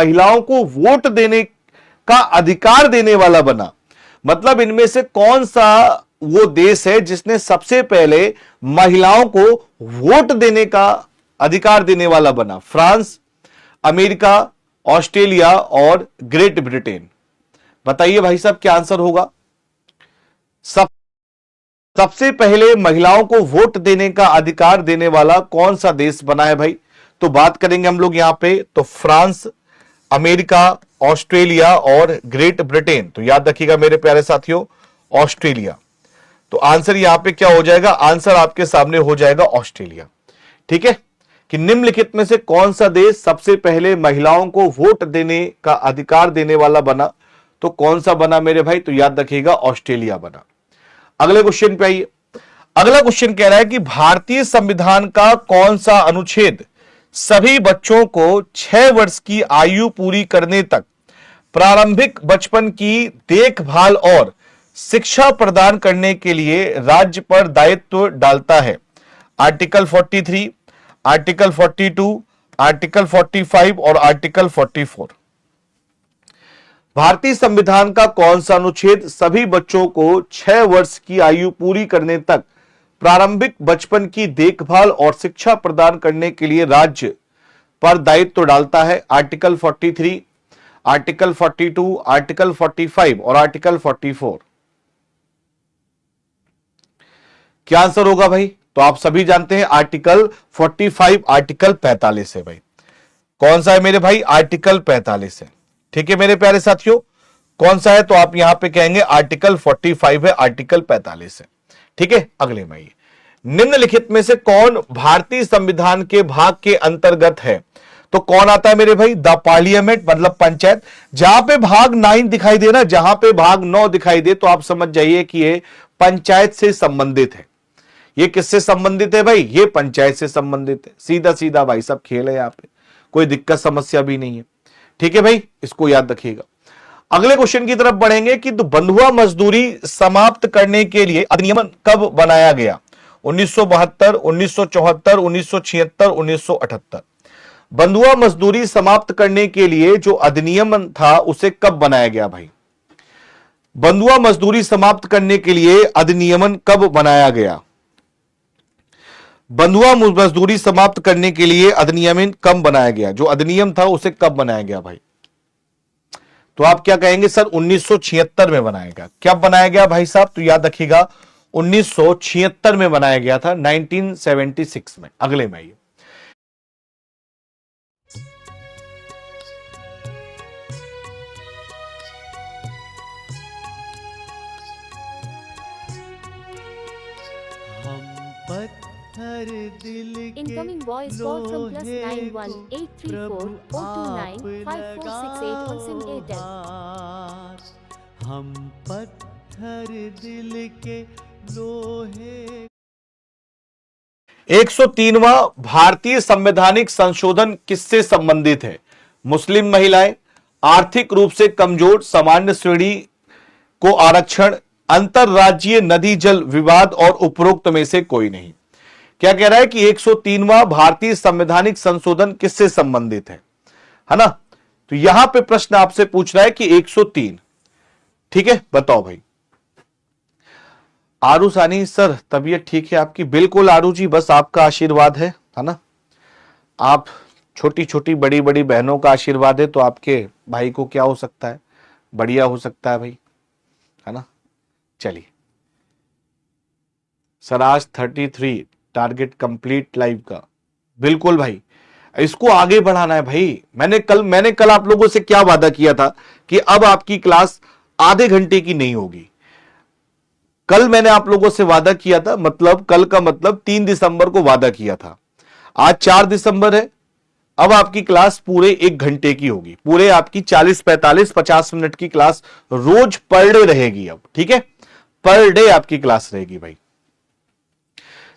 महिलाओं को वोट देने का अधिकार देने वाला बना। मतलब इनमें से कौन सा वो देश है जिसने सबसे पहले महिलाओं को वोट देने का अधिकार देने वाला बना? फ्रांस, अमेरिका, ऑस्ट्रेलिया और ग्रेट ब्रिटेन। बताइए भाई साहब क्या आंसर होगा? सबसे पहले महिलाओं को वोट देने का अधिकार देने वाला कौन सा देश बना है भाई? तो बात करेंगे हम लोग यहां पे, तो फ्रांस, अमेरिका, ऑस्ट्रेलिया और ग्रेट ब्रिटेन। तो याद रखिएगा मेरे प्यारे साथियों, ऑस्ट्रेलिया। तो आंसर यहां पे क्या हो जाएगा? आंसर आपके सामने हो जाएगा ऑस्ट्रेलिया। ठीक है, कि निम्नलिखित में से कौन सा देश सबसे पहले महिलाओं को वोट देने का अधिकार देने वाला बना? तो कौन सा बना मेरे भाई? तो याद रखिएगा ऑस्ट्रेलिया बना। अगले क्वेश्चन पे आइए। अगला क्वेश्चन कह रहा है कि भारतीय संविधान का कौन सा अनुच्छेद सभी बच्चों को 6 वर्ष की आयु पूरी करने तक प्रारंभिक बचपन की देखभाल और शिक्षा प्रदान करने के लिए राज्य पर दायित्व डालता है? आर्टिकल 43, आर्टिकल 42, आर्टिकल 45 और आर्टिकल 44। भारतीय संविधान का कौन सा अनुच्छेद सभी बच्चों को 6 वर्ष की आयु पूरी करने तक प्रारंभिक बचपन की देखभाल और शिक्षा प्रदान करने के लिए राज्य पर दायित्व डालता है? आर्टिकल 43, आर्टिकल 42, आर्टिकल 45 और आर्टिकल 44। क्या आंसर होगा भाई? तो आप सभी जानते हैं आर्टिकल 45, आर्टिकल 45 है भाई। कौन सा है मेरे भाई? आर्टिकल 45 है। ठीक है मेरे प्यारे साथियों, कौन सा है? तो आप यहां पे कहेंगे आर्टिकल 45 है, आर्टिकल 45 है। ठीक है, अगले में निम्नलिखित में से कौन भारतीय संविधान के भाग के अंतर्गत है? तो कौन आता है मेरे भाई? द पार्लियामेंट, मतलब पंचायत। जहां पे भाग 9 दिखाई दे ना, जहां पे भाग 9 दिखाई दे, तो आप समझ जाइए कि ये पंचायत से संबंधित है। ये किससे संबंधित है भाई? ये पंचायत से संबंधित है। सीधा सीधा भाई सब खेल है, यहां पे कोई दिक्कत समस्या भी नहीं है। ठीक है भाई, इसको याद रखिएगा। अगले क्वेश्चन की तरफ बढ़ेंगे कि तो बंधुआ मजदूरी समाप्त करने के लिए अधिनियम कब बनाया गया? 1972, 1974, 1976, 1978। बंधुआ मजदूरी समाप्त करने के लिए जो अधिनियम था उसे कब बनाया गया भाई? बंधुआ मजदूरी समाप्त करने के लिए अधिनियम कब बनाया गया? बंधुआ मजदूरी समाप्त करने के लिए अधिनियम कब बनाया गया? जो अधिनियम था उसे कब बनाया गया भाई? तो आप क्या कहेंगे सर? 1976 में बनाया गया। कब बनाया गया भाई साहब? तो याद रखिएगा 1976 में बनाया गया था, 1976 में। अगले में आइए। Incoming voice call from +91-834-029-5468 on SIM Airtel. हम पत्थर दिल के लोहे। 103वां भारतीय संवैधानिक संशोधन किससे संबंधित है? मुस्लिम महिलाएं, आर्थिक रूप से कमजोर सामान्य श्रेणी को आरक्षण, अंतरराज्यीय नदी जल विवाद और उपरोक्त में से कोई नहीं। क्या कह रहा है कि 103वां भारतीय संवैधानिक संशोधन किससे संबंधित है ना? तो यहां पे प्रश्न आपसे पूछ रहा है कि 103। ठीक है, बताओ भाई। आरू सानी सर, तबीयत ठीक है आपकी? बिल्कुल आरू जी, बस आपका आशीर्वाद है ना? आप छोटी छोटी बड़ी बड़ी बहनों का आशीर्वाद है तो आपके भाई को क्या हो सकता है? बढ़िया हो सकता है भाई, है ना? चलिए सर, आज 33 टारगेट कंप्लीट लाइव का। बिल्कुल भाई, इसको आगे बढ़ाना है भाई। मैंने कल आप लोगों से क्या वादा किया था कि अब आपकी क्लास आधे घंटे की नहीं होगी। कल मैंने आप लोगों से वादा किया था, मतलब कल का मतलब 3 दिसंबर को वादा किया था। आज 4 दिसंबर है। अब आपकी क्लास पूरे 1 घंटे की होगी। पूरे आपकी 40, 45, 50 मिनट की क्लास रोज पर डे रहेगी अब। ठीक है, पर डे आपकी क्लास रहेगी भाई।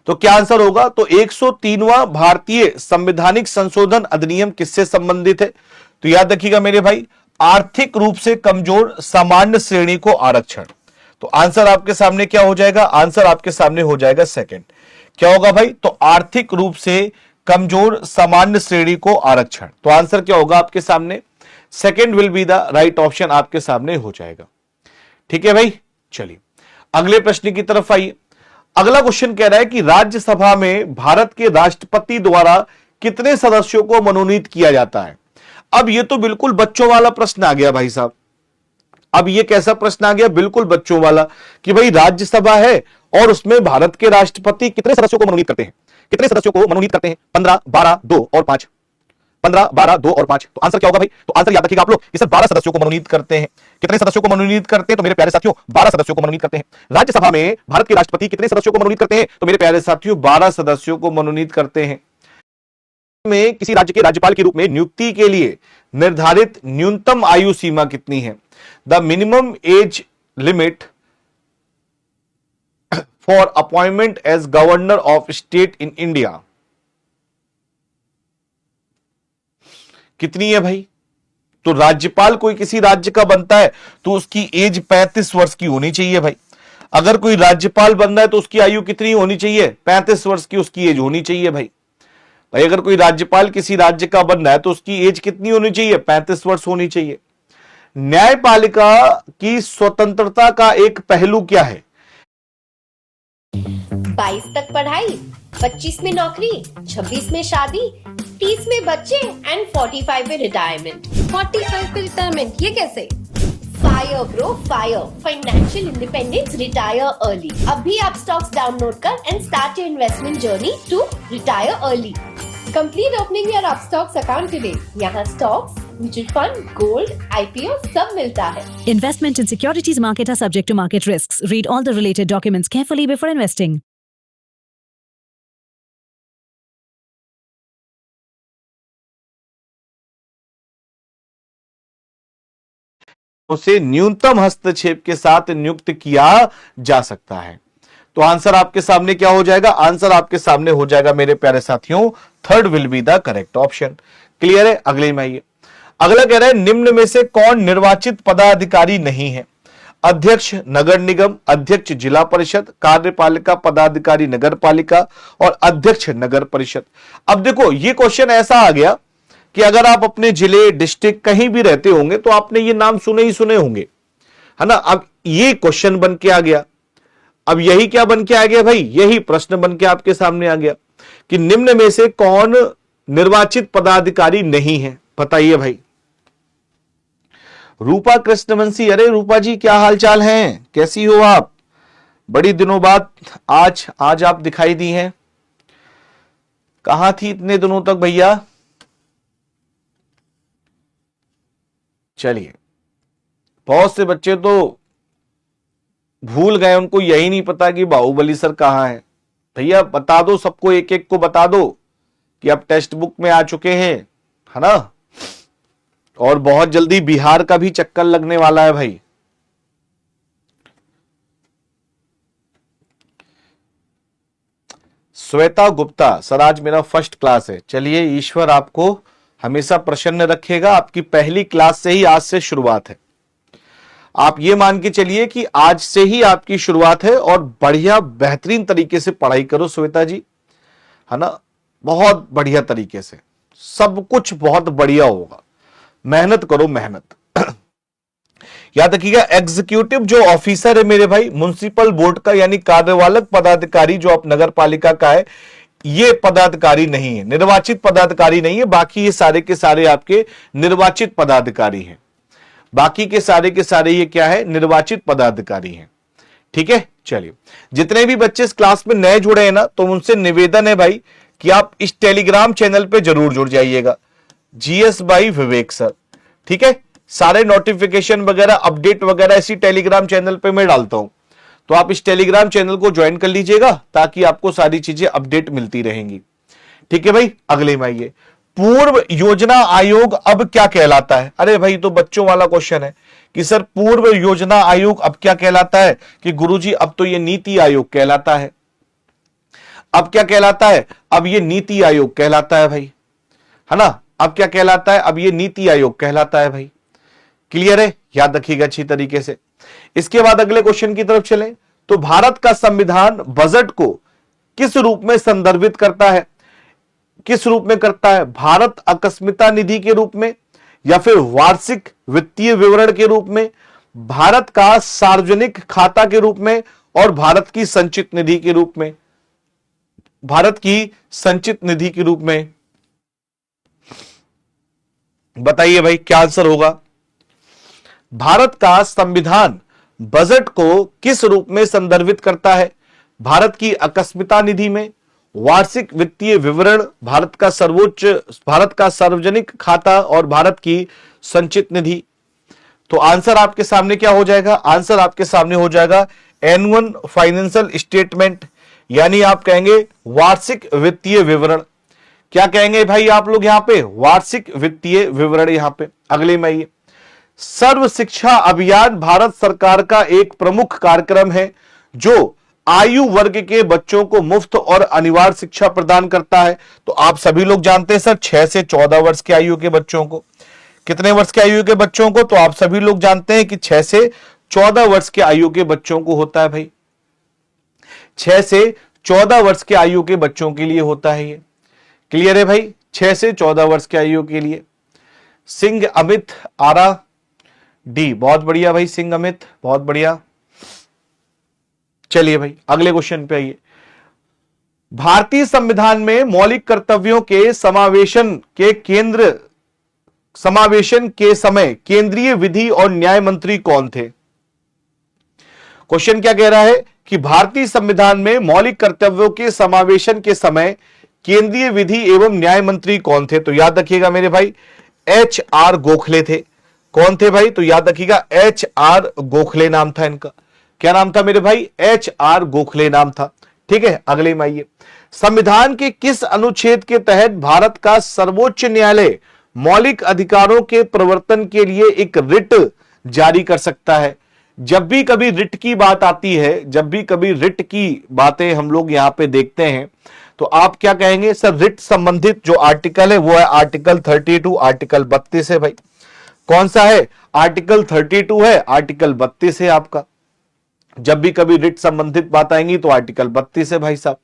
तो क्या आंसर होगा? तो 103वां भारतीय संवैधानिक संशोधन अधिनियम किससे संबंधित है? तो याद रखिएगा मेरे भाई, आर्थिक रूप से कमजोर सामान्य श्रेणी को आरक्षण। तो आंसर आपके सामने क्या हो जाएगा? आंसर आपके सामने हो जाएगा सेकंड। क्या होगा भाई? तो आर्थिक रूप से कमजोर सामान्य श्रेणी को आरक्षण। तो आंसर क्या होगा आपके सामने? Second will be the right option आपके सामने हो जाएगा। ठीक है भाई, चलिए अगले प्रश्न की तरफ आइए। अगला क्वेश्चन कह रहा है कि राज्यसभा में भारत के राष्ट्रपति द्वारा कितने सदस्यों को मनोनीत किया जाता है। अब यह तो बिल्कुल बच्चों वाला प्रश्न आ गया भाई साहब। अब यह कैसा प्रश्न आ गया, बिल्कुल बच्चों वाला, कि भाई राज्यसभा है और उसमें भारत के राष्ट्रपति कितने सदस्यों को मनोनीत करते हैं, कितने सदस्यों को मनोनीत करते हैं, 15, 12, 2 और 5, 15, 12, 2 और 5। तो आंसर क्या होगा भाई, तो आंसर याद रखिएगा आप लोग कि सर 12 सदस्यों को मनोनीत करते हैं। कितने सदस्यों को मनोनीत करते हैं, तो मेरे प्यारे साथियों 12 सदस्यों को मनोनीत करते हैं। राज्यसभा में भारत के राष्ट्रपति कितने सदस्यों को मनोनीत करते हैं, तो मेरे प्यारे साथियों 12 सदस्यों को मनोनीत करते हैं। में किसी राज्य के राज्यपाल के रूप में नियुक्ति के लिए निर्धारित न्यूनतम आयु सीमा कितनी है। The minimum age limit for appointment as governor of state in India कितनी है भाई। तो राज्यपाल कोई किसी राज्य का बनता है तो उसकी एज 35 वर्ष की होनी चाहिए भाई। अगर कोई राज्यपाल बन रहा है तो उसकी आयु कितनी होनी चाहिए, 35 वर्ष की उसकी एज होनी चाहिए भाई। भाई अगर कोई राज्यपाल किसी राज्य का बन रहा है तो उसकी एज कितनी होनी चाहिए, 35 वर्ष होनी चाहिए। न्यायपालिका की स्वतंत्रता का एक पहलू क्या है। 22 तक पढ़ाई, 25 में नौकरी, 26 में शादी, 30 में बच्चे एंड 45 में रिटायरमेंट। 45 पे रिटायरमेंट, ये कैसे? Fire bro fire, financial independence, retire early. अभी आप स्टॉक्स डाउनलोड कर and start your investment journey to retire early. Complete opening your Upstox account today. यहाँ stocks, mutual fund, gold, IPO सब मिलता है। Investment in securities market are subject to market risks. Read all the related documents carefully before investing. उसे न्यूनतम हस्तक्षेप के साथ नियुक्त किया जा सकता है। तो आंसर आपके सामने क्या हो जाएगा, आंसर आपके सामने हो जाएगा मेरे प्यारे साथियों, third will be the correct option. Clear है। अगले में आइए। अगला कह रहा है निम्न में से कौन निर्वाचित पदाधिकारी नहीं है। अध्यक्ष नगर निगम, अध्यक्ष जिला परिषद, कार्यपालिका पदाधिकारी नगर पालिका और अध्यक्ष नगर परिषद। अब देखो ये क्वेश्चन ऐसा आ गया कि अगर आप अपने जिले डिस्ट्रिक्ट कहीं भी रहते होंगे तो आपने ये नाम सुने ही सुने होंगे, है ना। अब ये क्वेश्चन बन के आ गया। अब यही क्या बन के आ गया भाई, यही प्रश्न बन के आपके सामने आ गया कि निम्न में से कौन निर्वाचित पदाधिकारी नहीं है, बताइए भाई। रूपा कृष्णवंशी, अरे रूपा जी क्या हालचाल हैं, कैसी हो आप, बड़ी दिनों बाद आज आप दिखाई दी हैं। कहां थी इतने दिनों तक भैया। चलिए बहुत से बच्चे तो भूल गए, उनको यही नहीं पता कि बाहुबली सर कहां है। भैया बता दो सबको, एक एक को बता दो कि आप टेक्स्ट बुक में आ चुके हैं, है ना। और बहुत जल्दी बिहार का भी चक्कर लगने वाला है भाई। श्वेता गुप्ता, सर आज मेरा फर्स्ट क्लास है। चलिए ईश्वर आपको हमेशा प्रसन्न रखेगा, आपकी पहली क्लास से ही आज से शुरुआत है। आप ये मान के चलिए कि आज से ही आपकी शुरुआत है और बढ़िया बेहतरीन तरीके से पढ़ाई करो श्वेता जी, है ना। बहुत बढ़िया तरीके से, सब कुछ बहुत बढ़िया होगा, मेहनत करो मेहनत। याद रखिएगा एग्जीक्यूटिव जो ऑफिसर है मेरे भाई म्युनिसिपल बोर्ड का, यानी कार्यवालक पदाधिकारी जो आप नगर पालिका का है, ये पदाधिकारी नहीं है, निर्वाचित पदाधिकारी नहीं है। बाकी ये सारे के सारे आपके निर्वाचित पदाधिकारी हैं। बाकी के सारे ये क्या है, निर्वाचित पदाधिकारी हैं। ठीक है। चलिए जितने भी बच्चे इस क्लास में नए जुड़े हैं ना, तो उनसे निवेदन है भाई कि आप इस टेलीग्राम चैनल पे जरूर जुड़ जाइएगा, GS बाई विवेक सर। ठीक है। सारे नोटिफिकेशन वगैरह अपडेट वगैरह इसी टेलीग्राम चैनल पे मैं डालता हूं, तो आप इस टेलीग्राम चैनल को ज्वाइन कर लीजिएगा ताकि आपको सारी चीजें अपडेट मिलती रहेंगी। ठीक है भाई। अगले में आइए, पूर्व योजना आयोग अब क्या कहलाता है। अरे भाई तो बच्चों वाला क्वेश्चन है कि सर पूर्व योजना आयोग अब क्या कहलाता है, कि गुरुजी अब तो ये नीति आयोग कहलाता है। अब क्या कहलाता है, अब ये नीति आयोग कहलाता है भाई, है ना। अब क्या कहलाता है, अब ये नीति आयोग कहलाता है भाई। क्लियर है, याद रखिएगा अच्छी तरीके से। इसके बाद अगले क्वेश्चन की तरफ चलें तो भारत का संविधान बजट को किस रूप में संदर्भित करता है, किस रूप में करता है, भारत अकस्मिता निधि के रूप में, या फिर वार्षिक वित्तीय विवरण के रूप में, भारत का सार्वजनिक खाता के रूप में, और भारत की संचित निधि के रूप में? भारत की संचित निधि के रूप में बताइए भाई क्या आंसर होगा? भारत का संविधान बजट को किस रूप में संदर्भित करता है? भारत की अकस्मिकता निधि में, वार्षिक वित्तीय विवरण, भारत का सार्वजनिक खाता और भारत की संचित निधि। तो आंसर आपके सामने क्या हो जाएगा? आंसर आपके सामने हो जाएगा एनुअल फाइनेंशियल स्टेटमेंट, यानी आप कहेंगे वार्षिक वित्तीय विवरण। क्या कहेंगे भाई आप लोग यहां पे? वार्षिक वित्तीय विवरण। यहां पे अगले में ये सर्व शिक्षा अभियान भारत सरकार का एक प्रमुख कार्यक्रम है जो आयु वर्ग के बच्चों को मुफ्त और अनिवार्य शिक्षा प्रदान करता है। तो आप सभी लोग जानते हैं सर 6 से 14 वर्ष की आयु के बच्चों को, कितने वर्ष की आयु के बच्चों को? तो आप सभी लोग जानते हैं कि 6 से 14 वर्ष की आयु के बच्चों को होता है भाई, 6 से 14 वर्ष की आयु के बच्चों के लिए होता है ये। क्लियर है भाई? 6 से 14 वर्ष की आयु के लिए। सिंह अमित आरा डी, बहुत बढ़िया भाई, सिंह अमित बहुत बढ़िया। चलिए भाई अगले क्वेश्चन पे आइए। भारतीय संविधान में मौलिक कर्तव्यों के समावेशन के समय केंद्रीय विधि और न्याय मंत्री कौन थे? क्वेश्चन क्या कह रहा है कि भारतीय संविधान में मौलिक कर्तव्यों के समावेशन के समय केंद्रीय विधि एवं न्याय मंत्री कौन थे? तो याद रखिएगा मेरे भाई HR गोखले थे। कौन थे भाई? तो याद रखिएगा HR गोखले नाम था इनका। क्या नाम था मेरे भाई? HR गोखले नाम था। ठीक है अगले में आइए। संविधान के किस अनुच्छेद के तहत भारत का सर्वोच्च न्यायालय मौलिक अधिकारों के प्रवर्तन के लिए एक रिट जारी कर सकता है? जब भी कभी रिट की बात आती है, जब भी कभी रिट की बातें हम लोग यहां पे देखते हैं तो आप क्या कहेंगे? सर रिट संबंधित जो आर्टिकल है वो है आर्टिकल 32, आर्टिकल 32 है भाई। कौन सा है? आर्टिकल 32 है, आर्टिकल 32 है आपका। जब भी कभी रिट संबंधित बात आएंगी तो आर्टिकल 32 है भाई साहब।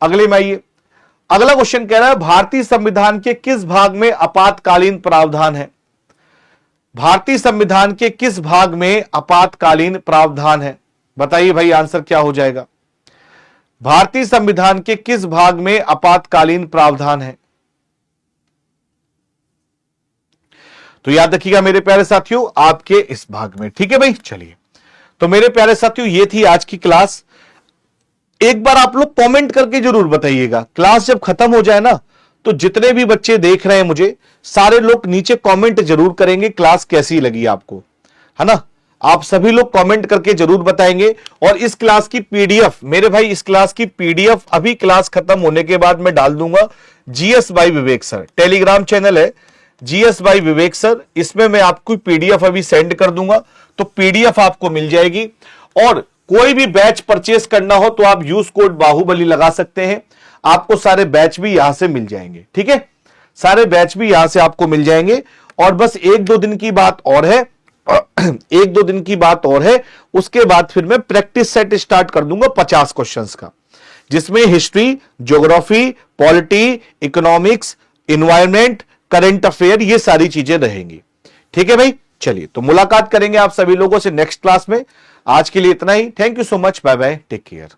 अगले में आइए। अगला क्वेश्चन कह रहा है भारतीय संविधान के किस भाग में आपातकालीन प्रावधान है? भारतीय संविधान के किस भाग में आपातकालीन प्रावधान है? बताइए भाई आंसर क्या हो जाएगा? भारतीय संविधान के किस भाग में आपातकालीन प्रावधान है? तो याद रखिएगा मेरे प्यारे साथियों आपके इस भाग में। ठीक है भाई चलिए, तो मेरे प्यारे साथियों ये थी आज की क्लास। एक बार आप लोग कमेंट करके जरूर बताइएगा, क्लास जब खत्म हो जाए ना तो जितने भी बच्चे देख रहे हैं मुझे, सारे लोग नीचे कमेंट जरूर करेंगे क्लास कैसी लगी आपको, है ना। आप सभी लोग कमेंट करके जरूर बताएंगे। और इस क्लास की पीडीएफ मेरे भाई, इस क्लास की पीडीएफ अभी क्लास खत्म होने के बाद मैं डाल दूंगा जीएस बाय विवेक सर, टेलीग्राम चैनल है जीएस बाय विवेक सर, इसमें मैं आपको पीडीएफ अभी सेंड कर दूंगा, तो पीडीएफ आपको मिल जाएगी। और कोई भी बैच परचेस करना हो तो आप यूज कोड बाहुबली लगा सकते हैं, आपको सारे बैच भी यहां से मिल जाएंगे। ठीक है, सारे बैच भी यहां से आपको मिल जाएंगे। और बस एक दो दिन की बात और है, एक दो दिन की बात और है, उसके बाद फिर मैं प्रैक्टिस सेट स्टार्ट कर दूंगा 50 क्वेश्चंस का, जिसमें history, geography, polity, economics, environment, current affair, ये सारी चीजें रहेंगी। ठीक है भाई, चलिए तो मुलाकात करेंगे आप सभी लोगों से नेक्स्ट क्लास में। आज के लिए इतना ही। Thank you so much, bye bye, take care.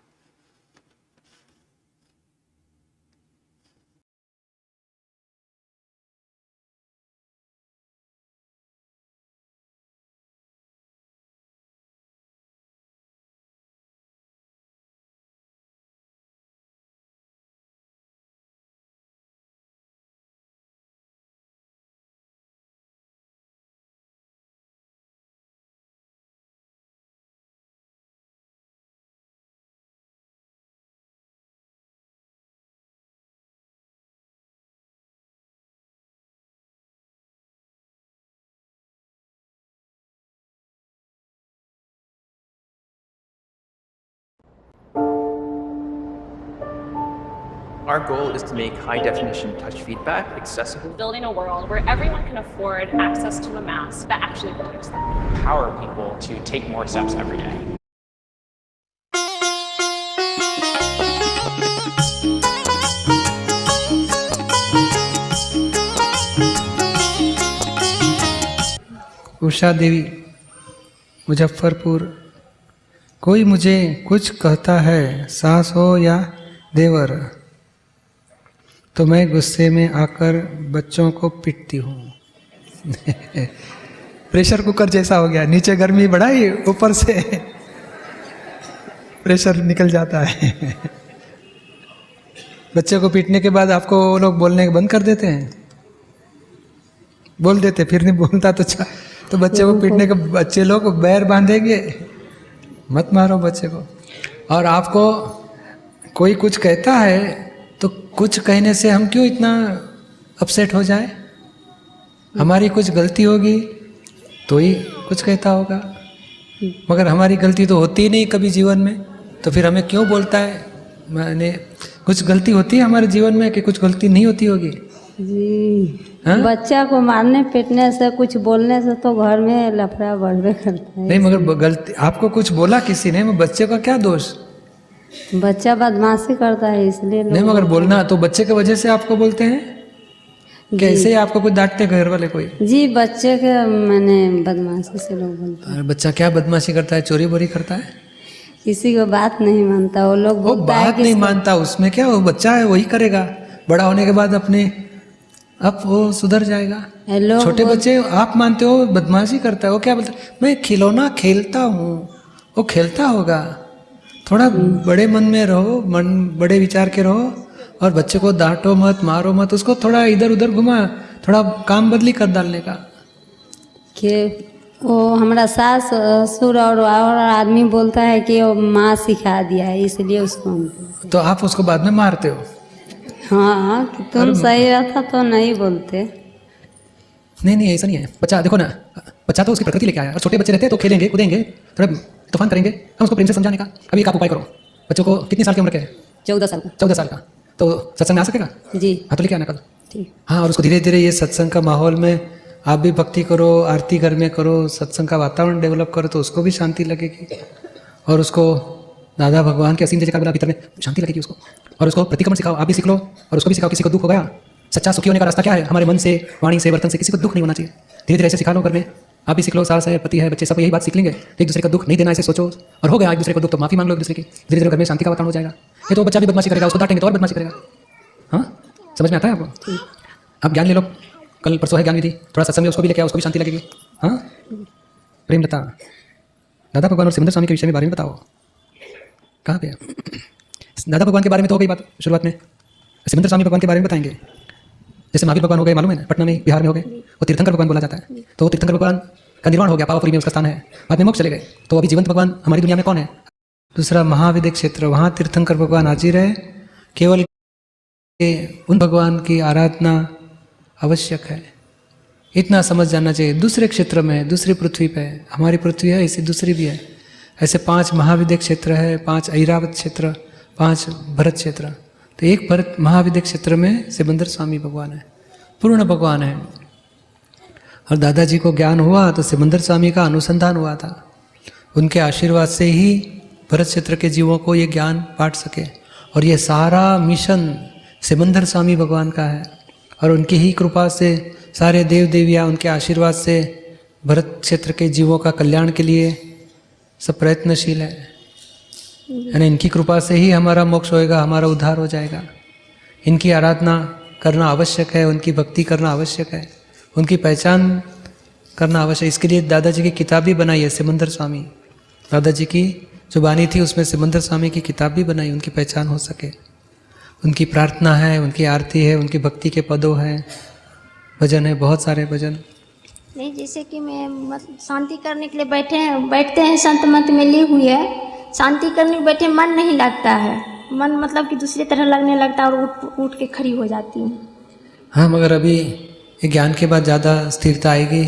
Our goal is to make high-definition touch feedback accessible, building a world where everyone can afford access to a mask that actually protects them. Empower people to take more steps every day. Usha देवी, मुजफ्फरपुर। कोई मुझे कुछ कहता है, सास हो या देवर, तो मैं गुस्से में आकर बच्चों को पीटती हूँ। प्रेशर कुकर जैसा हो गया, नीचे गर्मी बढ़ाई, ऊपर से प्रेशर निकल जाता है। बच्चे को पीटने के बाद आपको वो लोग बोलने बंद कर देते हैं, बोल देते, फिर नहीं बोलता तो बच्चे को पीटने के बच्चे लोग बैर बांधेंगे, मत मारो बच्चे को। और आपको कोई कुछ कहता है तो कुछ कहने से हम क्यों इतना अपसेट हो जाए? हमारी कुछ गलती होगी तो ही कुछ कहता होगा, मगर हमारी गलती तो होती ही नहीं कभी जीवन में, तो फिर हमें क्यों बोलता है? मैंने कुछ गलती होती है हमारे जीवन में कि कुछ गलती नहीं होती होगी? जी, हाँ? बच्चा को मारने पीटने से, कुछ बोलने से तो घर में लफड़ा बढ़वे करता है। नहीं, मगर गलती आपको कुछ बोला किसी ने, बच्चे का क्या दोष? बच्चा बदमाशी करता है इसलिए नहीं, मगर बोलना तो बच्चे की वजह से आपको बोलते हैं, कैसे ही आपको कुछ डांटते घर वाले कोई? जी, बच्चे के मैंने बदमाशी से लोग बोलते हैं। बच्चा क्या बदमाशी करता है, चोरी बोरी करता है? किसी को बात नहीं मानता, वो लोग वो बात नहीं मानता, उसमें क्या, वो बच्चा है वही करेगा, बड़ा होने के बाद अपने अब वो सुधर जाएगा। छोटे बच्चे आप मानते हो बदमाशी करता है, वो क्या बोलता है, मैं खिलौना खेलता हूँ, वो खेलता होगा। थोड़ा बड़े मन में रहो, मन बड़े विचार के रहो, और बच्चे को डांटो मत, मारो मत, उसको थोड़ा इधर उधर घुमा, थोड़ा काम बदली कर डालने का। कि वो हमारा सास ससुर और आदमी बोलता है कि वो माँ सिखा दिया है, इसलिए उसको हम तो आप उसको बाद में मारते हो? हाँ, कि तुम सही रहता तो नहीं बोलते। नहीं, ऐसा नहीं है। बच्चा देखो ना, बच्चा तो उसकी प्रकृति लेके आया, और छोटे बच्चे रहते हैं तो खेलेंगे कूदेंगे, थोड़ा तूफान करेंगे, हम उसको प्रेम से समझाने का। अभी एक आप उपाय करो, बच्चों को कितनी साल की उम्र के है? 14 साल का। 14 साल का, तो सत्संग में आ सकेगा? जी हाँ, तो लेके आना कल। ठीक। हाँ, और उसको धीरे धीरे ये सत्संग का माहौल में आप भी भक्ति करो, आरती घर में करो, सत्संग का वातावरण डेवलप करो, तो उसको भी शांति लगेगी, और उसको दादा भगवान के असीम जयकार बोला भीतर में शांति लगेगी उसको। और उसको प्रतिक्रमण सिखाओ, आप भी सीख लो, और उसको भी सिखाओ। किसी को दुख हो गया, सच्चा सुखी होने का रास्ता क्या है? हमारे मन से, वाणी से, वर्तन से किसी को दुख नहीं होना चाहिए। धीरे धीरे ऐसे सिखा लो घर में, आप भी सीख लो, सास है, पति है, बच्चे, सब यही बात सीख लेंगे। एक दूसरे का दुख नहीं देना, ऐसे सोचो, और हो गया एक दूसरे को दुख तो माफी मांग लो एक दूसरे की। धीरे धीरे घर में शांति का वातावरण हो जाएगा। ये तो बच्चा भी बदमाशी करेगा, उसको डांटेंगे तो और बदमाशी करेगा। हाँ, समझ में आता है आपको? आप ज्ञान ले लो, कल परसों है ज्ञान विधि, थोड़ा सत्संग में उसको भी लेके आओ, उसको भी शांति लगेगी। हाँ, प्रेमलता, दादा भगवान और सिमंदर स्वामी के विषय में बारे में बताओ। कहाँ पे? दादा भगवान के बारे में तो हो गई बात शुरुआत में, सिमंदर स्वामी भगवान के बारे में बताएंगे। जैसे महावीर भगवान हो गए, मालूम है ना, पटना में, बिहार में हो गए, वो तीर्थंकर भगवान बोला जाता है। तो वो तीर्थंकर भगवान का निर्वाण हो गया, पावापुरी में उसका स्थान है, बाद में मोक्ष चले गए। तो अभी जीवंत भगवान हमारी दुनिया में कौन है? दूसरा महाविद्य क्षेत्र, वहाँ तीर्थंकर भगवान हाजिर है। केवल उन भगवान की आराधना आवश्यक है, इतना समझ जाना चाहिए। दूसरे क्षेत्र में, दूसरी पृथ्वी पे, हमारी पृथ्वी है ऐसी दूसरी भी है, ऐसे 5 महाविद्य क्षेत्र है, 5 ऐरावत क्षेत्र, 5 भरत क्षेत्र। तो एक भरत महाविद्य क्षेत्र में सिमंदर स्वामी भगवान है, पूर्ण भगवान है। और दादाजी को ज्ञान हुआ तो सिमंदर स्वामी का अनुसंधान हुआ था, उनके आशीर्वाद से ही भरत क्षेत्र के जीवों को ये ज्ञान बांट सके। और ये सारा मिशन सिमंदर स्वामी भगवान का है, और उनकी ही कृपा से सारे देव देवियाँ उनके आशीर्वाद से भरत क्षेत्र के जीवों का कल्याण के लिए सब प्रयत्नशील है। यानी इनकी कृपा से ही हमारा मोक्ष होएगा, हमारा उद्धार हो जाएगा। इनकी आराधना करना आवश्यक है, उनकी भक्ति करना आवश्यक है, उनकी पहचान करना आवश्यक है। इसके लिए दादाजी की किताब भी बनाई है, सिमंदर स्वामी। दादाजी की जो वाणी थी उसमें सिमंदर स्वामी की किताब भी बनाई, उनकी पहचान हो सके। उनकी प्रार्थना है, उनकी आरती है, उनकी भक्ति के पदों हैं, भजन है, बहुत सारे भजन। नहीं, जैसे कि मैं शांति करने के लिए बैठते हैं, संत मत में ली हुई है, शांति करने के बैठे मन नहीं लगता है, मन मतलब कि दूसरी तरह लगने लगता है, और उठ के खड़ी हो जाती हूँ। हाँ, मगर अभी ये ज्ञान के बाद ज़्यादा स्थिरता आएगी।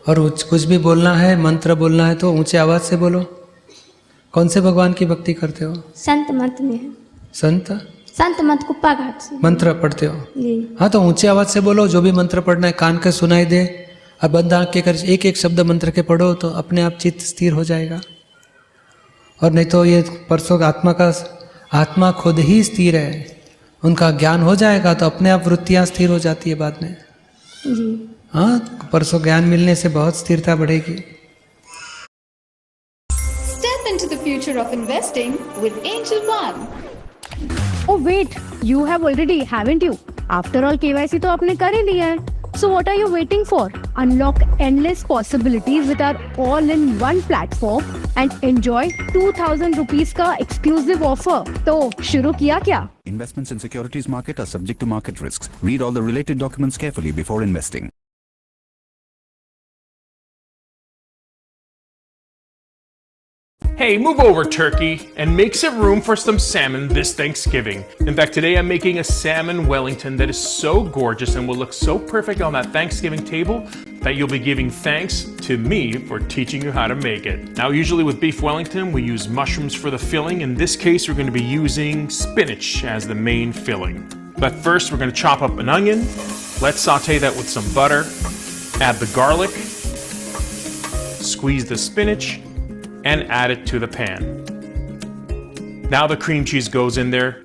और कुछ भी बोलना है, मंत्र बोलना है तो ऊंचे आवाज़ से बोलो। कौन से भगवान की भक्ति करते हो? संत मत में है। संत मत कुप्पा घाट से मंत्र पढ़ते हो? जी। हाँ, तो ऊंचे आवाज़ से बोलो, जो भी मंत्र पढ़ना है कान के सुनाई दे। अब बंद आँख के कर एक एक शब्द मंत्र के पढ़ो तो अपने आप चित्त स्थिर हो जाएगा। और नहीं तो ये परसों आत्मा खुद ही स्थिर है, उनका ज्ञान हो जाएगा तो अपने आप वृत्तियाँ स्थिर हो जाती है बाद में। जी। हाँ, परसों ज्ञान मिलने से बहुत स्थिरता बढ़ेगी। Step into the future of investing with Angel One. Oh wait, you have already, haven't you? After all, KYC तो आपने कर ही लिया है. So what are you waiting for? Unlock endless possibilities with our all-in-one platform and enjoy 2,000 rupees का exclusive offer. तो शुरू किया क्या? Investments in securities market are subject to market risks. Read all the related documents carefully before investing. Hey, move over, turkey, and make some room for some salmon this Thanksgiving. In fact, today I'm making a salmon Wellington that is so gorgeous and will look so perfect on that Thanksgiving table that you'll be giving thanks to me for teaching you how to make it. Now, usually with beef Wellington, we use mushrooms for the filling. In this case, we're going to be using spinach as the main filling. But first, we're going to chop up an onion. Let's saute that with some butter. Add the garlic. Squeeze the spinach. And add it to the pan. Now the cream cheese goes in there.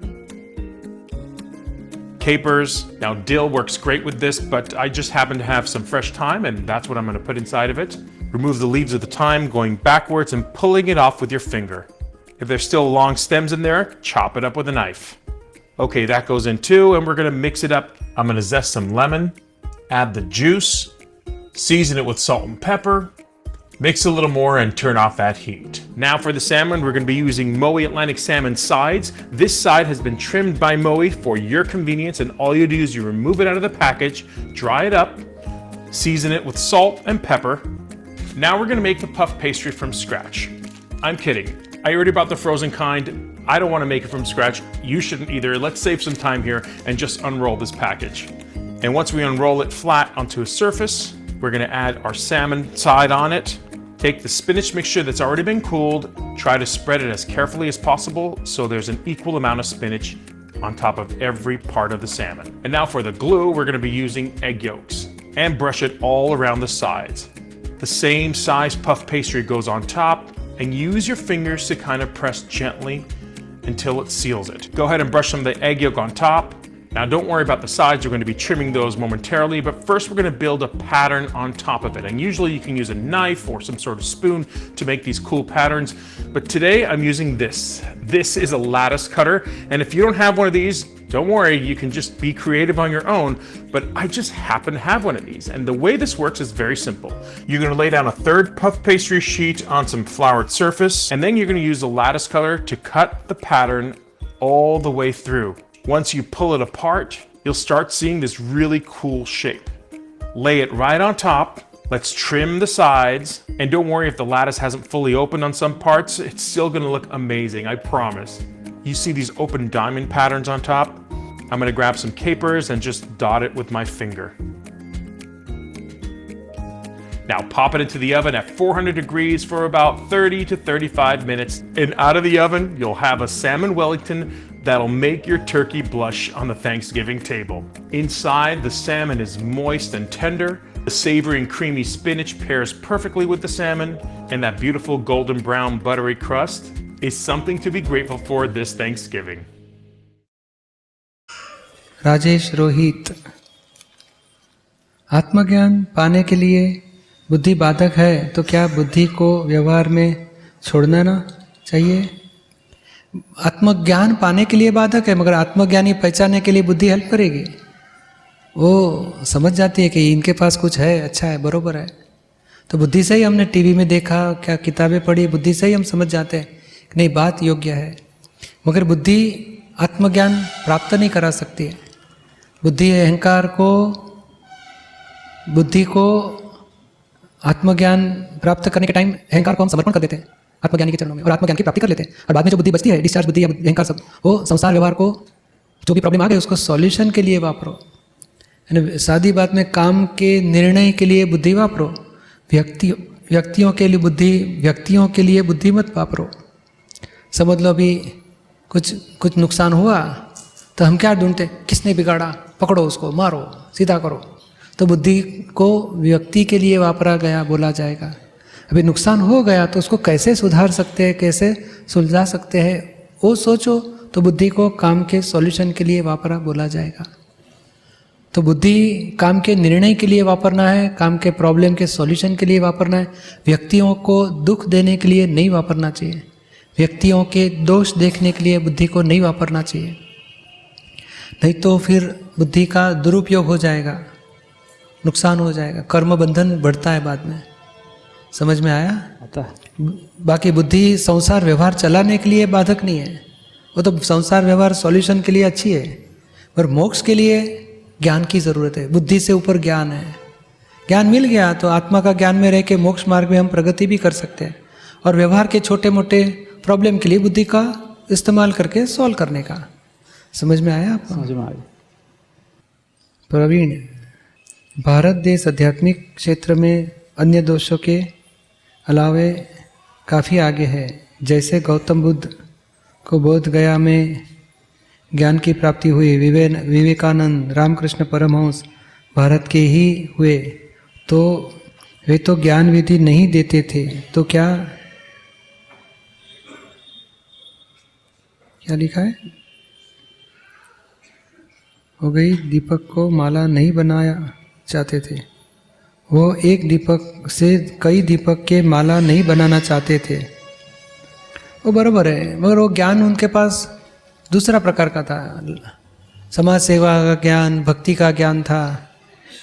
Capers. Now dill works great with this, but I just happen to have some fresh thyme, and that's what I'm going to put inside of it. Remove the leaves of the thyme, going backwards and pulling it off with your finger. If there's still long stems in there, chop it up with a knife. Okay, that goes in too, and we're going to mix it up. I'm going to zest some lemon, add the juice, season it with salt and pepper. Mix a little more and turn off that heat. Now for the salmon, we're going to be using Mowi Atlantic salmon sides. This side has been trimmed by Mowi for your convenience, and all you do is you remove it out of the package, dry it up, season it with salt and pepper. Now we're going to make the puff pastry from scratch. I'm kidding. I already bought the frozen kind. I don't want to make it from scratch. You shouldn't either. Let's save some time here and just unroll this package. And once we unroll it flat onto a surface, we're going to add our salmon side on it. Take the spinach mixture that's already been cooled, try to spread it as carefully as possible so there's an equal amount of spinach on top of every part of the salmon. And now for the glue, we're going to be using egg yolks and brush it all around the sides. The same size puff pastry goes on top, and use your fingers to kind of press gently until it seals it. Go ahead and brush some of the egg yolk on top. Now don't worry about the sides, we're going to be trimming those momentarily, but first we're going to build a pattern on top of it. And usually you can use a knife or some sort of spoon to make these cool patterns, but today I'm using this. This is a lattice cutter, and if you don't have one of these, don't worry, you can just be creative on your own, but I just happen to have one of these. And the way this works is very simple. You're going to lay down a third puff pastry sheet on some floured surface, and then you're going to use the lattice cutter to cut the pattern all the way through. Once you pull it apart, you'll start seeing this really cool shape. Lay it right on top. Let's trim the sides. And don't worry if the lattice hasn't fully opened on some parts, it's still gonna look amazing, I promise. You see these open diamond patterns on top? I'm gonna grab some capers and just dot it with my finger. Now pop it into the oven at 400 degrees for about 30 to 35 minutes. And out of the oven, you'll have a salmon Wellington that'll make your turkey blush on the Thanksgiving table. Inside, the salmon is moist and tender. The savory and creamy spinach pairs perfectly with the salmon, and that beautiful golden brown buttery crust is something to be grateful for this Thanksgiving. Rajesh Rohit, आत्मज्ञान पाने के लिए बुद्धि बाधक है तो क्या बुद्धि को व्यवहार में छोड़ना ना चाहिए? आत्मज्ञान पाने के लिए बाधक है, मगर आत्मज्ञानी पहचानने के लिए बुद्धि हेल्प करेगी। वो समझ जाती है कि इनके पास कुछ है, अच्छा है, बरोबर है। तो बुद्धि से ही हमने टीवी में देखा, क्या किताबें पढ़ी, बुद्धि से ही हम समझ जाते हैं कि नहीं बात योग्य है। मगर बुद्धि आत्मज्ञान प्राप्त नहीं करा सकती है। बुद्धि बुद्धि को आत्मज्ञान प्राप्त करने के टाइम अहंकार को हम समर्पण कर देते हैं आत्मज्ञानी के चरणों में, और आत्मज्ञान की प्राप्ति कर लेते हैं। और बाद में जो बुद्धि बचती है, डिस्चार्ज बुद्धि या अहंकार, सब वो संसार व्यवहार को, जो भी प्रॉब्लम आ गई उसको सॉल्यूशन के लिए वापरो। यानी सादी बात में काम के निर्णय के लिए बुद्धि वापरो, व्यक्तियों के लिए बुद्धि मत वापरो। समझ लो अभी कुछ नुकसान हुआ तो हम क्या ढूंढते, किसने बिगाड़ा, पकड़ो उसको, मारो, सीधा करो। तो बुद्धि को व्यक्ति के लिए वापरा गया बोला जाएगा। अभी नुकसान हो गया तो उसको कैसे सुधार सकते हैं, कैसे सुलझा सकते हैं, वो सोचो, तो बुद्धि को काम के सॉल्यूशन के लिए वापरा बोला जाएगा। तो बुद्धि काम के निर्णय के लिए वापरना है, काम के प्रॉब्लम के सॉल्यूशन के लिए वापरना है। व्यक्तियों को दुख देने के लिए नहीं वापरना चाहिए, व्यक्तियों के दोष देखने के लिए बुद्धि को नहीं वापरना चाहिए, नहीं तो फिर बुद्धि का दुरुपयोग हो जाएगा, नुकसान हो जाएगा, कर्म बंधन बढ़ता है बाद में। समझ में आया? आता है। बाकी बुद्धि संसार व्यवहार चलाने के लिए बाधक नहीं है, वो तो संसार व्यवहार सॉल्यूशन के लिए अच्छी है, पर मोक्ष के लिए ज्ञान की ज़रूरत है। बुद्धि से ऊपर ज्ञान है, ज्ञान मिल गया तो आत्मा का ज्ञान में रह के मोक्ष मार्ग में हम प्रगति भी कर सकते हैं, और व्यवहार के छोटे मोटे प्रॉब्लम के लिए बुद्धि का इस्तेमाल करके सॉल्व करने का। समझ में आया आपको? समझ में आ गया। प्रवीण, भारत देश आध्यात्मिक क्षेत्र में अन्य देशों के अलावे काफ़ी आगे है। जैसे गौतम बुद्ध को बोध गया में ज्ञान की प्राप्ति हुई, विवेकानंद, रामकृष्ण परमहंस भारत के ही हुए, तो वे तो ज्ञान विधि नहीं देते थे, तो क्या लिखा है? हो गई, दीपक को माला नहीं बनाया चाहते थे, वो एक दीपक से कई दीपक के माला नहीं बनाना चाहते थे। वो बराबर है, मगर वो ज्ञान उनके पास दूसरा प्रकार का था, समाज सेवा का ज्ञान, भक्ति का ज्ञान था।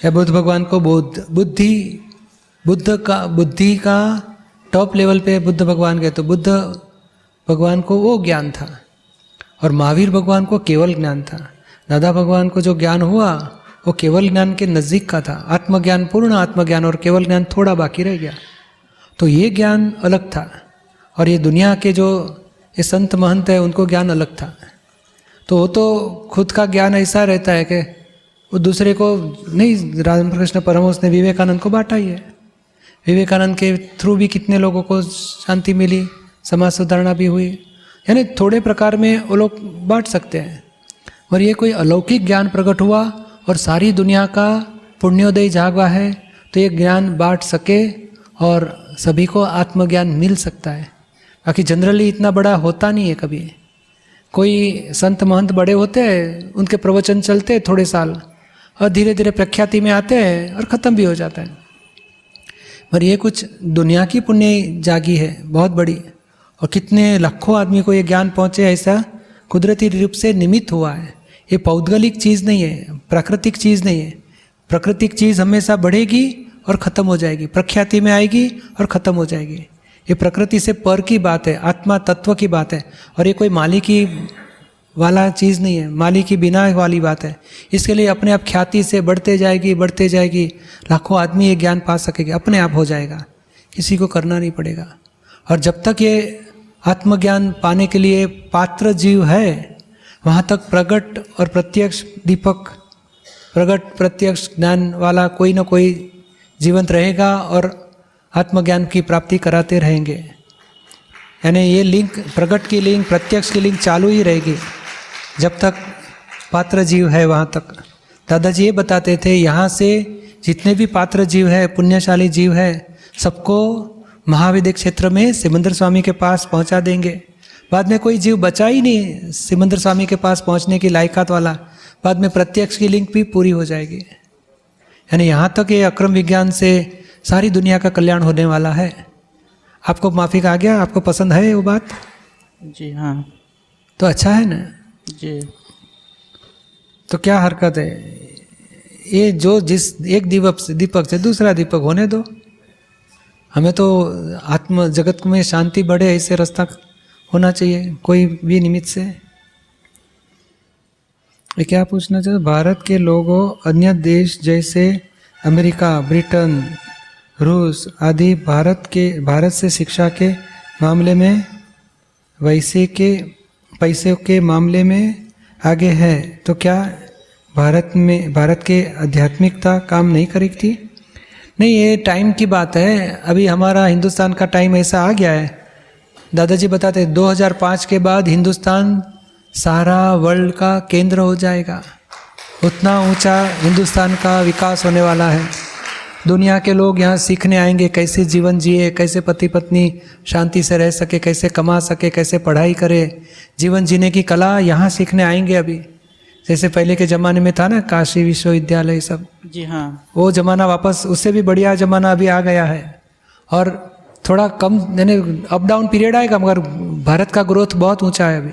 या बुद्ध भगवान को बुद्धि का टॉप लेवल पे बुद्ध भगवान गए, तो बुद्ध भगवान को वो ज्ञान था, और महावीर भगवान को केवल ज्ञान था। दादा भगवान को जो ज्ञान हुआ वो केवल ज्ञान के नज़दीक का था, आत्मज्ञान, पूर्ण आत्मज्ञान, और केवल ज्ञान थोड़ा बाकी रह गया। तो ये ज्ञान अलग था, और ये दुनिया के जो ये संत महंत है उनको ज्ञान अलग था। तो वो तो खुद का ज्ञान ऐसा रहता है कि वो दूसरे को नहीं। रामकृष्ण परमहंस ने विवेकानंद को बांटा ही है, विवेकानंद के थ्रू भी कितने लोगों को शांति मिली, समाज सुधारणा भी हुई। यानी थोड़े प्रकार में वो लोग बांट सकते हैं, और ये कोई अलौकिक ज्ञान प्रकट हुआ और सारी दुनिया का पुण्योदय जागा है, तो ये ज्ञान बांट सके और सभी को आत्मज्ञान मिल सकता है। बाकी जनरली इतना बड़ा होता नहीं है कभी। कोई संत महंत बड़े होते हैं, उनके प्रवचन चलते हैं थोड़े साल, और धीरे धीरे प्रख्याति में आते हैं और ख़त्म भी हो जाता है। पर ये कुछ दुनिया की पुण्य जागी है बहुत बड़ी, और कितने लाखों आदमी को ये ज्ञान पहुँचे, ऐसा कुदरती रूप से निमित्त हुआ है। ये पौद्गलिक चीज़ नहीं है, प्राकृतिक चीज़ नहीं है। प्राकृतिक चीज़ हमेशा बढ़ेगी और ख़त्म हो जाएगी, प्रख्याति में आएगी और ख़त्म हो जाएगी। ये प्रकृति से पर की बात है, आत्मा तत्व की बात है, और ये कोई मालिकी वाला चीज़ नहीं है, मालिकी बिना वाली बात है। इसके लिए अपने आप ख्याति से बढ़ते जाएगी, लाखों आदमी ये ज्ञान पा सकेंगे, अपने आप हो जाएगा, किसी को करना नहीं पड़ेगा। और जब तक ये आत्मज्ञान पाने के लिए पात्र जीव है, वहाँ तक प्रगट और प्रत्यक्ष दीपक, प्रगट प्रत्यक्ष ज्ञान वाला कोई ना कोई जीवंत रहेगा और आत्मज्ञान की प्राप्ति कराते रहेंगे। यानी ये लिंक, प्रगट की लिंक, प्रत्यक्ष की लिंक चालू ही रहेगी जब तक पात्र जीव है वहाँ तक। दादाजी ये बताते थे, यहाँ से जितने भी पात्र जीव है, पुण्यशाली जीव है, सबको महाविद्य क्षेत्र में सिमंदर स्वामी के पास पहुँचा देंगे। बाद में कोई जीव बचा ही नहीं सिमंदर स्वामी के पास पहुँचने की लायकात वाला, बाद में प्रत्यक्ष की लिंक भी पूरी हो जाएगी। यानी यहाँ तक ये अक्रम विज्ञान से सारी दुनिया का कल्याण होने वाला है। आपको माफिक आ गया? आपको पसंद है वो बात? जी हाँ। तो अच्छा है ना जी। तो क्या हरकत है? ये जो जिस एक दीपक से दूसरा दीपक होने दो। हमें तो आत्म जगत में शांति बढ़े, ऐसे रास्ता होना चाहिए कोई भी निमित्त से। ये क्या पूछना चाहिए? भारत के लोगों अन्य देश जैसे अमेरिका, ब्रिटेन, रूस आदि भारत से शिक्षा के मामले में, वैसे के पैसे के मामले में आगे है, तो क्या भारत के आध्यात्मिकता काम नहीं करेगी? नहीं, ये टाइम की बात है। अभी हमारा हिंदुस्तान का टाइम ऐसा आ गया है। दादाजी बताते 2005 के बाद हिंदुस्तान सारा वर्ल्ड का केंद्र हो जाएगा। उतना ऊंचा हिंदुस्तान का विकास होने वाला है। दुनिया के लोग यहाँ सीखने आएंगे कैसे जीवन जिए, कैसे पति पत्नी शांति से रह सके, कैसे कमा सके, कैसे पढ़ाई करे, जीवन जीने की कला यहाँ सीखने आएंगे। अभी जैसे पहले के ज़माने में था ना काशी विश्वविद्यालय सब, जी हाँ। वो ज़माना वापस, उससे भी बढ़िया ज़माना अभी आ गया है। और थोड़ा कम यानी अप डाउन पीरियड आएगा, मगर भारत का ग्रोथ बहुत ऊंचा है अभी,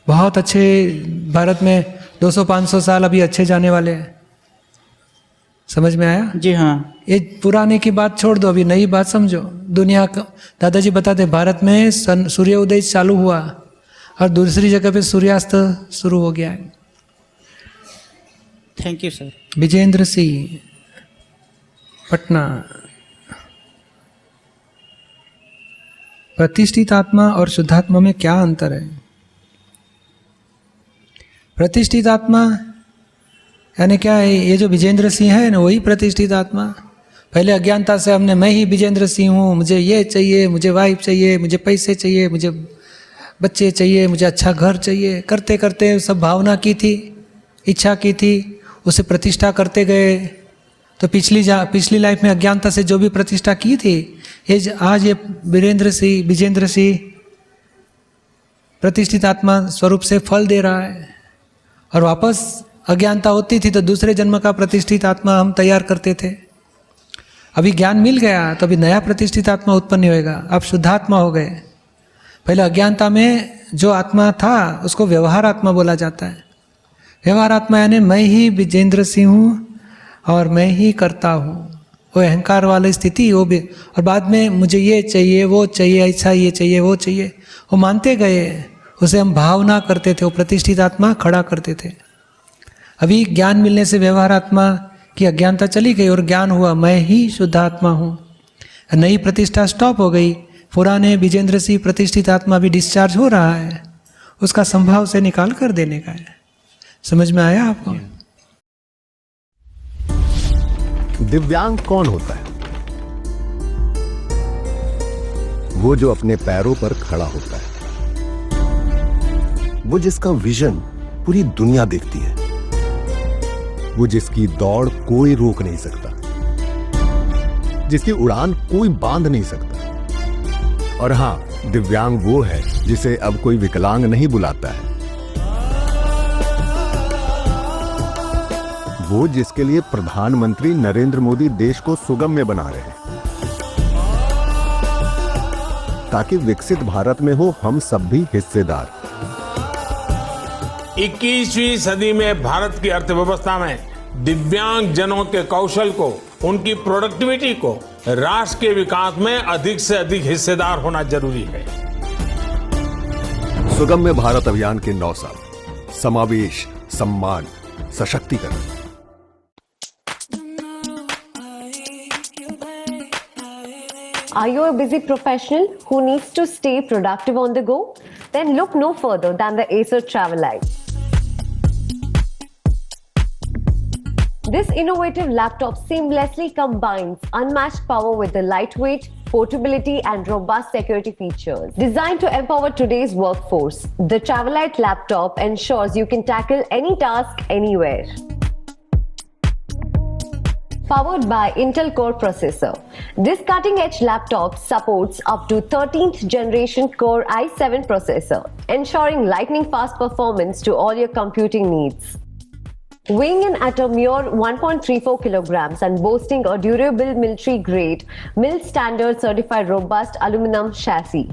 बहुत अच्छे। भारत में 200-500 साल अभी अच्छे जाने वाले हैं। समझ में आया? जी हाँ। ये पुराने की बात छोड़ दो, अभी नई बात समझो। दुनिया का दादाजी बताते, भारत में सूर्योदय चालू हुआ और दूसरी जगह पे सूर्यास्त शुरू हो गया है। Thank you sir. Vijendra Singh, Patna. प्रतिष्ठित आत्मा और शुद्धात्मा में क्या अंतर है? प्रतिष्ठित आत्मा यानी क्या है? ये जो विजेंद्र सिंह है ना, वही प्रतिष्ठित आत्मा। पहले अज्ञानता से हमने मैं ही विजेंद्र सिंह हूँ, मुझे ये चाहिए, मुझे वाइफ चाहिए, मुझे पैसे चाहिए, मुझे बच्चे चाहिए, मुझे अच्छा घर चाहिए, करते करते सब भावना की थी, इच्छा की थी, उसे प्रतिष्ठा करते गए। तो पिछली लाइफ में अज्ञानता से जो भी प्रतिष्ठा की थी, आज ये विजेंद्र सिंह प्रतिष्ठित आत्मा स्वरूप से फल दे रहा है। और वापस अज्ञानता होती थी तो दूसरे जन्म का प्रतिष्ठित आत्मा हम तैयार करते थे। अभी ज्ञान मिल गया तो अभी नया प्रतिष्ठित आत्मा उत्पन्न होएगा। अब शुद्धात्मा हो गए। पहले अज्ञानता में जो आत्मा था उसको व्यवहार आत्मा बोला जाता है। व्यवहार आत्मा यानी मैं ही विजेंद्र सिंह हूँ और मैं ही करता हूँ, वो अहंकार वाली स्थिति वो भी। और बाद में मुझे ये चाहिए, वो चाहिए, ऐसा ये चाहिए, वो चाहिए, वो मानते गए, उसे हम भावना करते थे, वो प्रतिष्ठित आत्मा खड़ा करते थे। अभी ज्ञान मिलने से व्यवहार आत्मा की अज्ञानता चली गई और ज्ञान हुआ मैं ही शुद्ध आत्मा हूँ। नई प्रतिष्ठा स्टॉप हो गई, पुराने विजेंद्र सिंह प्रतिष्ठित आत्मा भी डिस्चार्ज हो रहा है, उसका संभाव से निकाल कर देने का है। समझ में आया आपको? दिव्यांग कौन होता है? वो जो अपने पैरों पर खड़ा होता है, वो जिसका विजन पूरी दुनिया देखती है, वो जिसकी दौड़ कोई रोक नहीं सकता, जिसकी उड़ान कोई बांध नहीं सकता। और हां, दिव्यांग वो है जिसे अब कोई विकलांग नहीं बुलाता है, वो जिसके लिए प्रधानमंत्री नरेंद्र मोदी देश को सुगम्य बना रहे हैं, ताकि विकसित भारत में हो हम सब भी हिस्सेदार। 21वीं सदी में भारत की अर्थव्यवस्था में दिव्यांग जनों के कौशल को, उनकी प्रोडक्टिविटी को राष्ट्र के विकास में अधिक से अधिक हिस्सेदार होना जरूरी है। सुगम्य भारत अभियान के 9 साल, समावेश, सम्मान, सशक्तिकरण। Are you a busy professional who needs to stay productive on the go? Then look no further than the Acer Travelite. This innovative laptop seamlessly combines unmatched power with the lightweight, portability and robust security features. Designed to empower today's workforce, the Travelite laptop ensures you can tackle any task anywhere. Powered by Intel Core processor, this cutting-edge laptop supports up to 13th generation Core i7 processor, ensuring lightning-fast performance to all your computing needs. Weighing in at a mere 1.34 kilograms and boasting a durable military-grade, MIL standard certified robust aluminum chassis.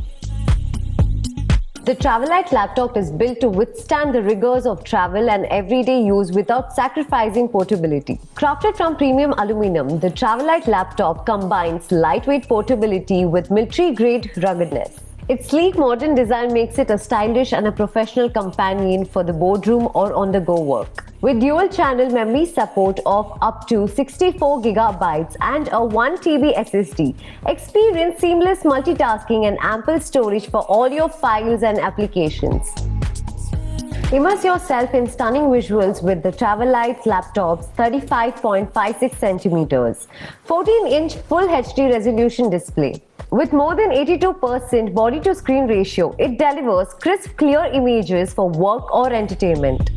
The Travelite laptop is built to withstand the rigors of travel and everyday use without sacrificing portability. Crafted from premium aluminum, the Travelite laptop combines lightweight portability with military-grade ruggedness. Its sleek modern design makes it a stylish and a professional companion for the boardroom or on-the-go work. With dual-channel memory support of up to 64 gigabytes and a 1 TB SSD, experience seamless multitasking and ample storage for all your files and applications. Immerse yourself in stunning visuals with the Travelite laptop's 35.56 centimeters, 14-inch Full HD resolution display. With more than 82% body-to-screen ratio, it delivers crisp, clear images for work or entertainment.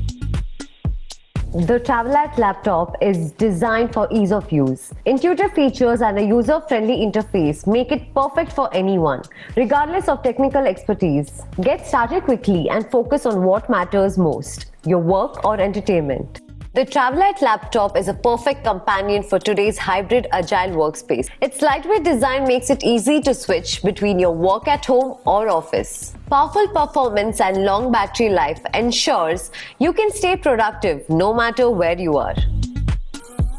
The Travelite laptop is designed for ease of use. Intuitive features and a user-friendly interface make it perfect for anyone, regardless of technical expertise. Get started quickly and focus on what matters most, your work or entertainment. The Travelite laptop is a perfect companion for today's hybrid agile workspace. Its lightweight design makes it easy to switch between your work at home or office. Powerful performance and long battery life ensures you can stay productive no matter where you are.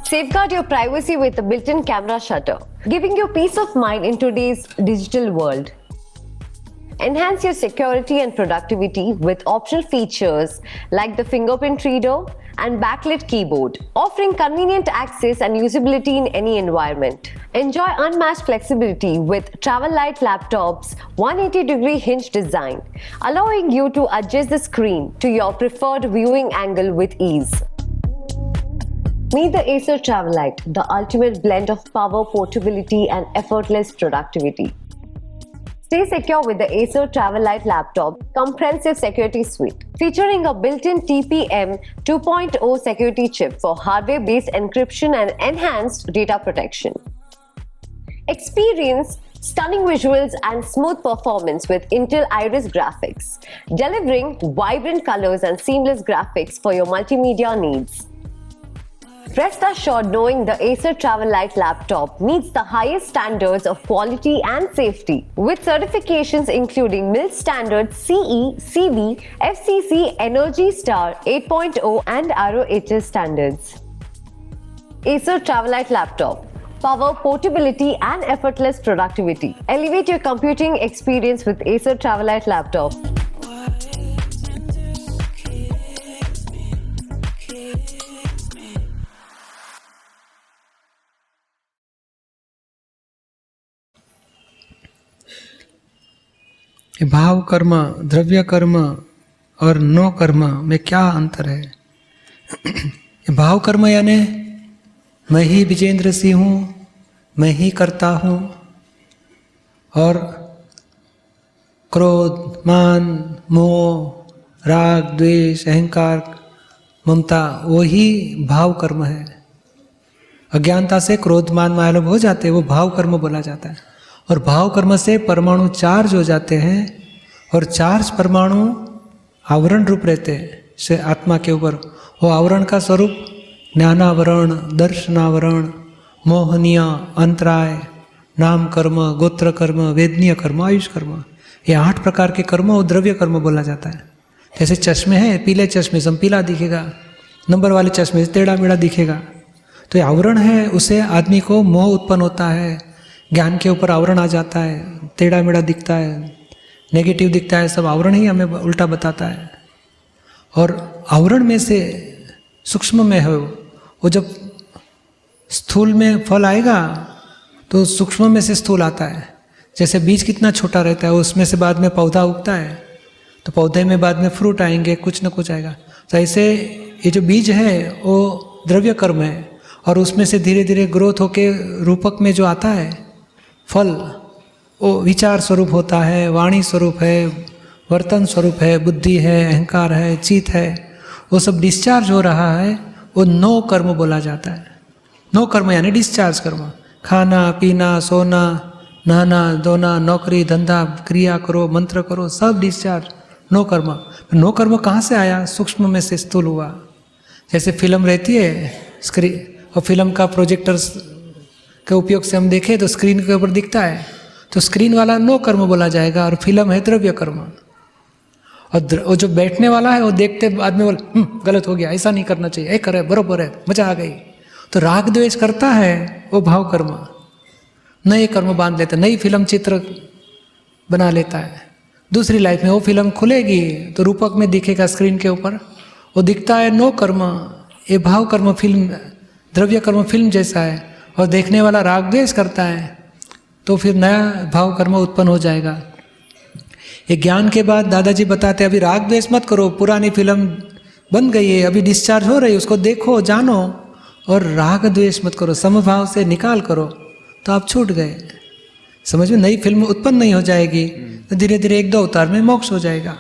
Safeguard your privacy with a built-in camera shutter, giving you peace of mind in today's digital world. Enhance your security and productivity with optional features like the fingerprint reader and backlit keyboard, offering convenient access and usability in any environment. Enjoy unmatched flexibility with Travelite laptop's 180-degree hinge design, allowing you to adjust the screen to your preferred viewing angle with ease. Meet the Acer Travelite, the ultimate blend of power, portability, and effortless productivity. Stay secure with the Acer Travelite laptop comprehensive security suite, featuring a built-in TPM 2.0 security chip for hardware-based encryption and enhanced data protection. Experience stunning visuals and smooth performance with Intel Iris graphics, delivering vibrant colors and seamless graphics for your multimedia needs. Rest assured knowing the Acer Travelite laptop meets the highest standards of quality and safety, with certifications including MIL Standard CE, CB, FCC Energy Star 8.0 and RoHS standards. Acer Travelite laptop. Power, portability and effortless productivity. Elevate your computing experience with Acer Travelite laptop. भाव कर्म, द्रव्य कर्म और no कर्म में क्या अंतर है? भाव कर्म यानी मैं ही विजेंद्र सिंह हूँ, मैं ही करता हूँ, और क्रोध, मान, मोह, राग, द्वेष, अहंकार, ममता वही भाव कर्म है। अज्ञानता से क्रोध, मान, मायालोभ हो जाते हैं, वो भाव कर्म बोला जाता है। और भाव कर्म से परमाणु चार्ज हो जाते हैं, और चार्ज परमाणु आवरण रूप रहते हैं से आत्मा के ऊपर। वो आवरण का स्वरूप ज्ञानावरण, दर्शनावरण, मोहनीय, अंतराय, नाम कर्म, गोत्र कर्म, वेदनीय कर्म, आयुष कर्म, ये 8 प्रकार के कर्म और द्रव्य कर्म बोला जाता है। जैसे चश्मे हैं, पीले चश्मे से पीला दिखेगा, नंबर वाले चश्मे से टेढ़ा मेढ़ा दिखेगा। तो ये आवरण है, उससे आदमी को मोह उत्पन्न होता है, ज्ञान के ऊपर आवरण आ जाता है, टेढ़ा मेढ़ा दिखता है, नेगेटिव दिखता है, सब आवरण ही हमें उल्टा बताता है। और आवरण में से सूक्ष्म में है वो, जब स्थूल में फल आएगा तो सूक्ष्म में से स्थूल आता है। जैसे बीज कितना छोटा रहता है, उसमें से बाद में पौधा उगता है, तो पौधे में बाद में फ्रूट आएंगे, कुछ न कुछ आएगा। तो ऐसे ये जो बीज है वो द्रव्य कर्म है, और उसमें से धीरे धीरे ग्रोथ होके रूपक में जो आता है फल, वो विचार स्वरूप होता है, वाणी स्वरूप है, वर्तन स्वरूप है, बुद्धि है, अहंकार है, चित है, वो सब डिस्चार्ज हो रहा है, वो नो कर्म बोला जाता है। नो कर्म यानी डिस्चार्ज कर्म। खाना, पीना, सोना, नहाना, धोना, नौकरी, धंधा, क्रिया करो, मंत्र करो, सब डिस्चार्ज, नो कर्म। नो कर्म कहाँ से आया? सूक्ष्म में से स्थूल हुआ। जैसे फिल्म रहती है स्क्रीन, और फिल्म का प्रोजेक्टर के उपयोग से हम देखें तो स्क्रीन के ऊपर दिखता है, तो स्क्रीन वाला नो कर्म बोला जाएगा, और फिल्म है द्रव्य कर्म। और जो बैठने वाला है वो देखते बाद में बोले गलत हो गया, ऐसा नहीं करना चाहिए, ये करे बरोबर है, मजा आ गई। तो राग द्वेष करता है वो भाव कर्म, नए कर्म बांध लेता है, नई फिल्म चित्र बना लेता है। दूसरी लाइफ में वो फिल्म खुलेगी तो रूपक में दिखेगा स्क्रीन के ऊपर, वो दिखता है नो कर्म। ये भाव कर्म फिल्म, द्रव्य कर्म फिल्म जैसा है, और देखने वाला राग द्वेष करता है तो फिर नया भाव कर्म उत्पन्न हो जाएगा। ये ज्ञान के बाद दादाजी बताते हैं अभी राग द्वेष मत करो, पुरानी फिल्म बन गई है, अभी डिस्चार्ज हो रही है, उसको देखो, जानो, और राग द्वेष मत करो, समभाव से निकाल करो, तो आप छूट गए। समझ में? नई फिल्म उत्पन्न नहीं हो जाएगी, तो धीरे धीरे 1-2 अवतार में मोक्ष हो जाएगा।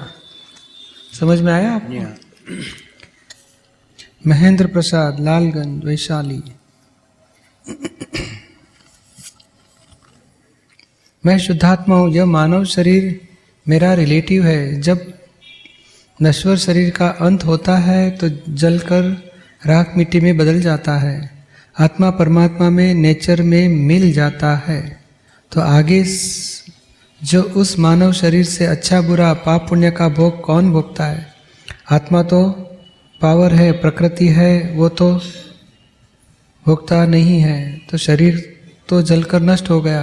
समझ में आया आपको? महेंद्र प्रसाद, लालगंज, वैशाली। मैं शुद्धात्मा हूँ। यह मानव शरीर मेरा रिलेटिव है। जब नश्वर शरीर का अंत होता है तो जलकर राख मिट्टी में बदल जाता है। आत्मा परमात्मा में, नेचर में मिल जाता है। तो आगे जो उस मानव शरीर से अच्छा बुरा पाप पुण्य का भोग कौन भोगता है? आत्मा तो पावर है, प्रकृति है, वो तो भोगता नहीं है। तो शरीर तो जलकर नष्ट हो गया।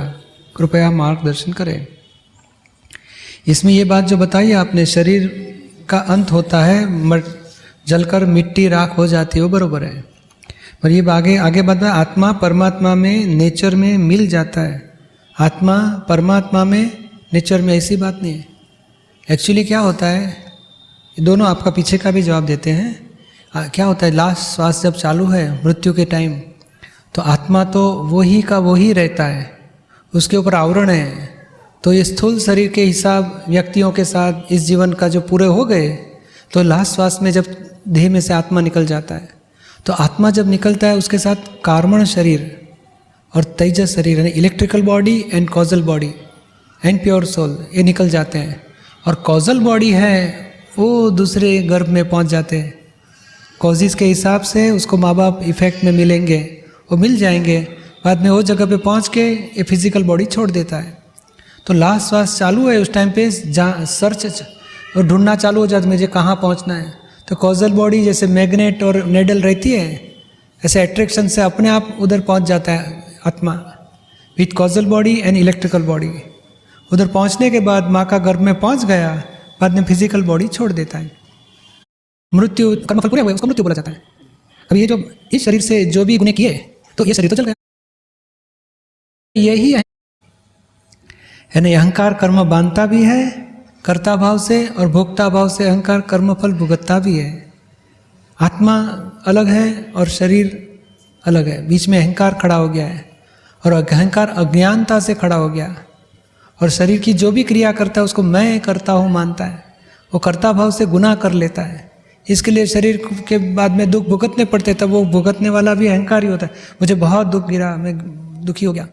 कृपया मार्गदर्शन करें। इसमें ये बात जो बताई आपने, शरीर का अंत होता है, जलकर मिट्टी राख हो जाती है, वो बरोबर है। पर ये आगे बात है, आत्मा परमात्मा में, नेचर में मिल जाता है। आत्मा परमात्मा में, नेचर में, ऐसी बात नहीं है। एक्चुअली क्या होता है, दोनों आपका पीछे का भी जवाब देते हैं। क्या होता है, लास्ट श्वास जब चालू है, मृत्यु के टाइम, तो आत्मा तो वही का वही रहता है, उसके ऊपर आवरण है। तो ये स्थूल शरीर के हिसाब व्यक्तियों के साथ इस जीवन का जो पूरे हो गए, तो लास्ट श्वास में जब देह में से आत्मा निकल जाता है, तो आत्मा जब निकलता है उसके साथ कार्बन शरीर और तेजस शरीर, यानी electrical body and causal body and pure soul, ये निकल जाते हैं। और कॉजल बॉडी है वो दूसरे गर्भ में पहुंच जाते हैं। कॉजिस के हिसाब से उसको माँ बाप इफेक्ट में मिलेंगे, वो मिल जाएंगे, बाद में वो जगह पे पहुंच के ये फिजिकल बॉडी छोड़ देता है। तो लास्ट श्वास चालू है, उस टाइम पे जहाँ सर्च और ढूंढना चालू हो जाता है मुझे कहाँ पहुँचना है। तो कॉजल बॉडी जैसे मैग्नेट और नेडल रहती है, ऐसे अट्रैक्शन से अपने आप उधर पहुँच जाता है आत्मा, with causal body and electrical body. उधर पहुँचने के बाद माँ का गर्भ में पहुँच गया, बाद में फिजिकल बॉडी छोड़ देता है। मृत्यु, कर्मफल पूरे हुए, उसको मृत्यु बोला जाता है। अब ये जो इस शरीर से जो भी गुने किए, तो ये शरीर तो चल गया। यही है, यानी अहंकार कर्म बांधता भी है कर्ता भाव से, और भोक्ता भाव से अहंकार कर्मफल भुगतता भी है। आत्मा अलग है और शरीर अलग है, बीच में अहंकार खड़ा हो गया है, और अहंकार अज्ञानता से खड़ा हो गया। और शरीर की जो भी क्रिया करता है उसको मैं करता हूँ मानता है, वो कर्ता भाव से गुनाह कर लेता है। इसके लिए शरीर के बाद में दुख भुगतने पड़ते, तब वो भुगतने वाला भी अहंकार ही होता है। मुझे बहुत दुख गिरा, मैं दुखी हो गया।